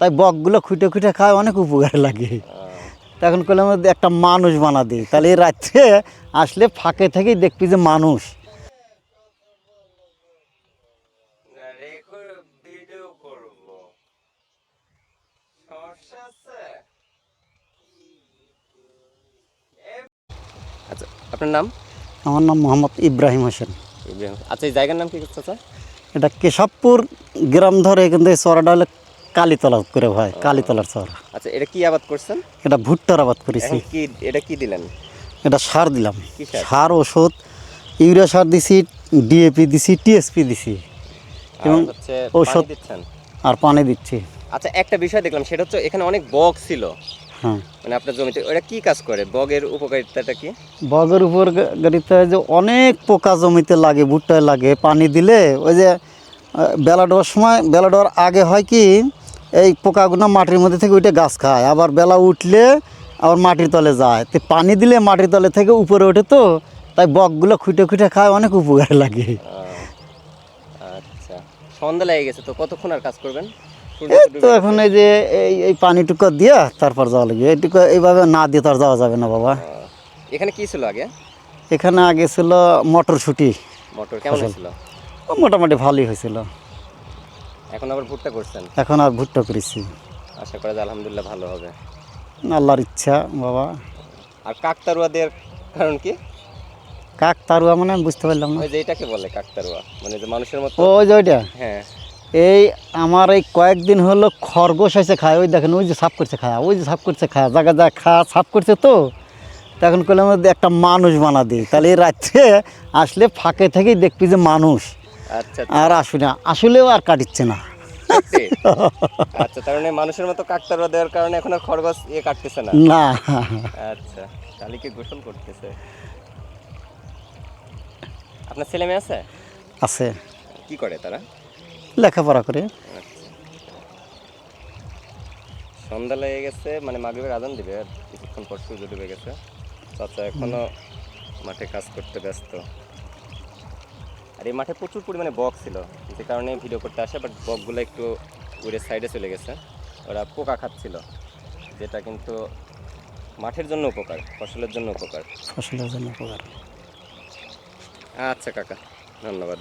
তাই বকগুলো খুঁটে খুঁটে খায়, অনেক উপকারে লাগে। তখন করলাম একটা মানুষ বানা দিই, তাহলে এই রাত্রে আসলে ফাঁকে থেকেই দেখবি যে মানুষ। আচ্ছা, আপনার নাম? আমার নাম মোহাম্মদ ইব্রাহিম হোসেন। আচ্ছা, এই জায়গার নাম কি চাচা? এটা কেশবপুর গ্রাম ধরে, কিন্তু এই চড়াটা হলে কালীতলা করে হয়, কালীতলার চড়া। আচ্ছা, এটা কি আবাদ করছেন? এটা ভুট্টার আবাদ করেছি। এখন কি এটা কি দিলেন? এটা সার দিলাম, কি সার? সার ওষুধ, ইউরিয়া সার দিছি, ডিএপি দিছি, টিএসপি দিছি এবং আর হচ্ছে ঔষধ পানি দিচ্ছেন? আর পানি দিচ্ছি। আচ্ছা, একটা বিষয় দেখলাম, সেটা হচ্ছে এখানে অনেক বক ছিল, হ্যাঁ, মানে আপনার জমিতে। ওরা কি কাজ করে? বগের উপকারিতাটা কি? বগের উপর গাড়িতে যে অনেক পোকা জমিতে লাগে, ভুট্টায় লাগে, পানি দিলে ওই যে বেলা দেওয়ার সময়, বেলা দেওয়ার আগে হয় কি, এই পোকাগুলো মাটির মধ্যে থেকে উঠে গাছ খায়, আবার বেলা উঠলে আবার মাটির তলে যায়, তো পানি দিলে মাটির তলে থেকে উপরে ওঠে, তো তাই বকগুলো খুঁটে খুঁটে খায়, অনেক উপকারে লাগে। আচ্ছা, সন্ধ্যা লেগে গেছে, তো কতক্ষণ আর কাজ করবেন? এই তো এখন এই যে এই পানিটুকু দিয়া তারপর যাওয়া লাগবে, এইটুকু এইভাবে না দিয়ে তার যাওয়া যাবে না বাবা। এখানে কি ছিল আগে? এখানে আগে ছিল মটরশুঁটি। মোটর কেমন ছিল? মোটামুটি ভালোই হয়েছিল। এখন আবার ভুট্টা করছেন? এখন আর ভুট্টা করেছি, আশা করা যায় আলহামদুলিল্লাহ ভালো হবে। আল্লাহর ইচ্ছা বাবা। আর কাকতারুয়া দেওয়ার কারণ কি? কাক তারুয়া মানে আমি বুঝতে পারলাম না। ওই যে এটাকে বলে কাকতারুয়া, মানে যে মানুষের মতো। ওই যে ওইটা, হ্যাঁ। এই আমার এই কয়েকদিন হলো খরগোশ এসে খায়, ওই দেখেন ওই যে সাফ করছে খায়, ওই যে সাফ করছে খায়, জায়গা যা সাফ করছে, তো তখন করলাম একটা মানুষ বানা দিই, তাহলে এই রাত্রে আসলে ফাঁকে থেকেই দেখবি যে মানুষ। আচ্ছা, আর আসলে আসলেও আর কাটিচ্ছে না। সত্যি? আচ্ছা, তার মানে মানুষের মতো কাকতারুয়া দেওয়ার কারণে এখন আর খরগোশ কাটতেছে না? না, আচ্ছা, শালিকে গোসল করতেছে। আপনার ছেলে মেয়ে আছে? আছে, কি করে তারা? লেখাপড়া করে। আচ্ছা, সন্ধ্যা লেগে গেছে, মানে মাগরিবের আজান দিবে আর কিছুক্ষণ পর সূর্য ডুবে গেছে। চাচা এখনো মাঠে কাজ করতে ব্যস্ত। আর এই মাঠে প্রচুর পরিমাণে বক ছিল, যে কারণে ভিডিও করতে আসে, বাট বকগুলো একটু উড়ে সাইডে চলে গেছে। ওরা পোকা খাচ্ছিল, যেটা কিন্তু মাঠের জন্য উপকার, ফসলের জন্য উপকার। ফসলের জন্য উপকার। আচ্ছা কাকা, ধন্যবাদ।